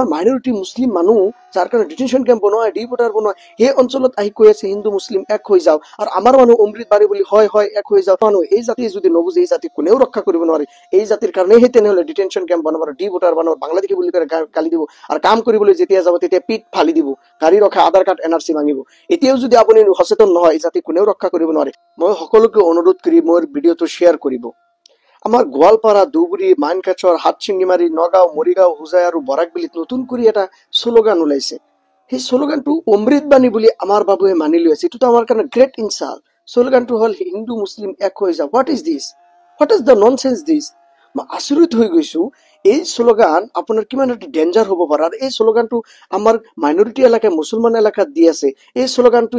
আমাৰ মাইনৰিটি মুছলিম মানুহ যাৰ কাৰণে ডিটেনশ্যন কেম্প বনোৱা ডিপোৰ্টাৰ বনোৱা সেই অঞ্চলত আহি কৈ আছে হিন্দু মুছলিম এক হৈ যাও আৰু আমাৰ মানুহ অমৃতবাৰী বুলি হয় হয় এক হৈ যাও মানুহ এই জাতি যদি নবুজে এই জাতি কোনেও ৰক্ষা কৰিব নোৱাৰে এই জাতিৰ কাৰণেহে তেনেহ'লে ডিটেনশ্যন কেম্প বনাব আৰু ডিপোৰ্টাৰ বনাব বাংলাদেশী বুলি কৰে গালি দিব আৰু কাম কৰিবলৈ যেতিয়া যাব তেতিয়া পিঠ ফালি দিব গাড়ী ৰখা আধাৰ কাৰ্ড NRC ভাঙিব এতিয়াও যদি আপুনি সচেতন নহয় এই জাতি কোনেও ৰক্ষা কৰিব নোৱাৰে মই সকলোকে অনুৰোধ কৰি মোৰ ভিডিঅ'টো শ্বেয়াৰ কৰিব আমাৰ গোৱালপাৰা ধুবুৰী মাইনকাছৰ হাটশিঙিমাৰী নগাঁও মৰিগাঁও হুজাই আৰু বৰাকবিলিত নতুন কৰি এটা শ্লোগান ওলাইছে সেই শ্লোগানটো অমৃতবাণী বুলি আমাৰ বাবুৱে মানি লৈ আছে এইটোতো আমাৰ কাৰণে গ্ৰেট ইনচাল্ট শ্লোগানটো হ'ল হিন্দু মুছলিম এক হৈ যাও হোৱাট ইজ দ্য ননসেন্স দিছ মই আচৰিত হৈ গৈছো এই শ্লোগান আপোনাৰ কিমান এটা ডেঞ্জাৰ হ'ব পাৰে আৰু এই শ্লোগানটো আমাৰ মাইনৰিটি এলেকা মুছলমান এলেকাত দি আছে এই শ্লোগানটো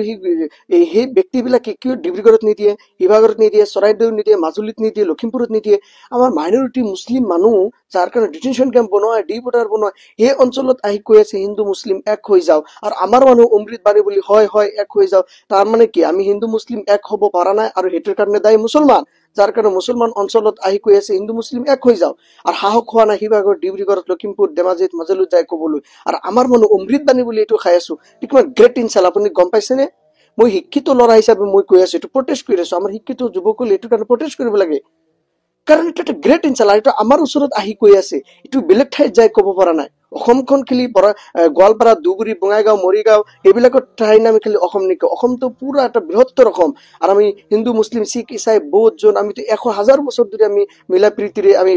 সেই ব্যক্তিবিলাকে কিয় ডিব্ৰুগড়ত নিদিয়ে শিৱসাগৰত নিদিয়ে চৰাইদেউত নিদিয়ে মাজুলীত নিদিয়ে লখিমপুৰত নিদিয়ে আমাৰ মাইনৰিটি মুছলিম মানুহ যাৰ কাৰণে ডিটেনশ্যন কেম্প বনোৱা ডিপোৰ্টাৰ বনোৱা সেই অঞ্চলত আহি কৈ আছে হিন্দু মুছলিম এক হৈ যাও আৰু আমাৰ মানুহ অমৃতবাৰী বুলি হয় হয় এক হৈ যাও তাৰ মানে কি আমি হিন্দু মুছলিম এক হ'ব পৰা নাই আৰু সেইটোৰ কাৰণে দায়ী মুছলমান যাৰ কাৰণে মুছলমান অঞ্চলত আহি কৈ আছে হিন্দু মুছলিম এক হৈ যাও আৰু সাহস হোৱা নাই শিৱসাগৰ ডিব্ৰুগড়ত লখিমপুৰ ধেমাজিত মাজুলীত যাই ক'বলৈ আৰু আমাৰ মানুহ অমৃতবাণী বুলি এইটো খাই আছো কিমান গ্ৰেট ইনচাল্ট আপুনি গম পাইছেনে মই শিক্ষিত ল'ৰা হিচাপে মই কৈ আছো এইটো প্ৰটেষ্ট কৰি আছো আমাৰ শিক্ষিত যুৱকসকলে এইটো কাৰণে প্ৰটেষ্ট কৰিব লাগে কাৰণ এটা গ্ৰেট ইনচাল্ট এইটো আমাৰ ওচৰত আহি কৈ আছে এইটো বেলেগ ঠাইত যাই ক'ব পৰা নাই অসমখন খালি গোৱালপাৰা ধুবুৰী বঙাইগাঁও মৰিগাঁও এইবিলাকৰ ঠাই নামি খালি অসম নেকি অসমটো পুৰা এটা বৃহত্তৰ অসম আৰু আমি হিন্দু মুছলিম শিখ ইছাই বৌদ্ধ জন আমিতো 100,000 বছৰ ধৰি আমি মিলা প্ৰীতিৰে আমি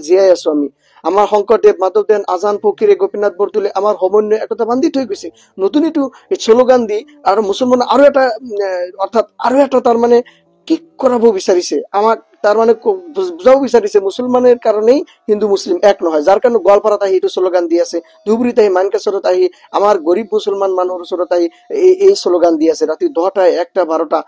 জীয়াই আছো আমি আমাৰ শংকৰদেৱ মাধৱদেৱ আজান ফকীৰে গোপীনাথ বৰদলৈ আমাৰ সমন্বয় একতা বান্ধি থৈ গৈছে নতুন এইটো শ্লোগান দি আৰু মুছলমান আৰু এটা অৰ্থাৎ আৰু এটা তাৰ মানে কি কৰাব বিচাৰিছে আমাক তাৰ মানে বুজাব বিচাৰিছে মুছলমানৰ কাৰণেই হিন্দু মুছলিম এক নহয় যাৰ কাৰণে গোৱালপাৰাত আহি এইটো শ্লোগান দি আছে ধুবুৰীত আহি মানকাছৰত আহি আমাৰ গৰীব মুছলমান মানুহৰ ওচৰত আহি এই শ্লোগান দি আছে ৰাতি 10টা 1টা 12টা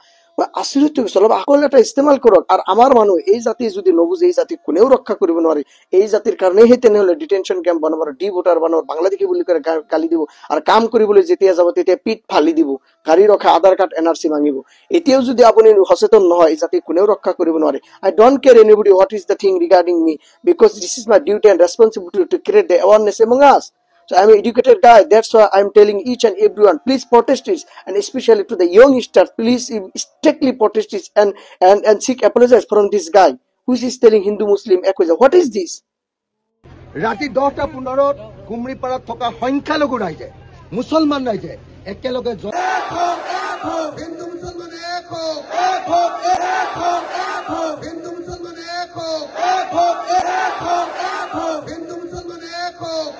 আচৰিত হৈছে অলপ আকল এটা ইস্তেমাল কৰক আৰু আমাৰ মানুহ এই জাতি যদি নবুজে এই জাতি কোনেও ৰক্ষা কৰিব নোৱাৰে এই জাতিৰ কাৰণেহে তেনেহ'লে ডিটেনশ্যন কেম্প বনাব আৰু ডিপোৰ্টাৰ বনাব বাংলাদেশী বুলি কৰে গালি দিব আৰু কাম কৰিবলৈ যেতিয়া যাব তেতিয়া পিঠ ফালি দিব গাড়ী ৰখা আধাৰ কাৰ্ড NRC ভাঙিব এতিয়াও যদি আপুনি সচেতন নহয় এই জাতি কোনেও ৰক্ষা কৰিব নোৱাৰে I don't care anybody what is the thing regarding me because this is my duty and responsibility to create the awareness among us. So I'm an educated guy. That's why I'm telling each and everyone, please protest this, and especially to the youngsters, please strictly protest this and seek apologize from this guy who is telling Hindu Muslim equation. What is this? ৰাতি 10টা 15ত কুমৰিপাৰাত থকা সংখ্যালঘু ৰাইজে মুছলমান ৰাইজে একেলগে হিন্দু মুছলমান এক হওক হিন্দু মুছলমান এক হওক হিন্দু মুছলমান এক হওক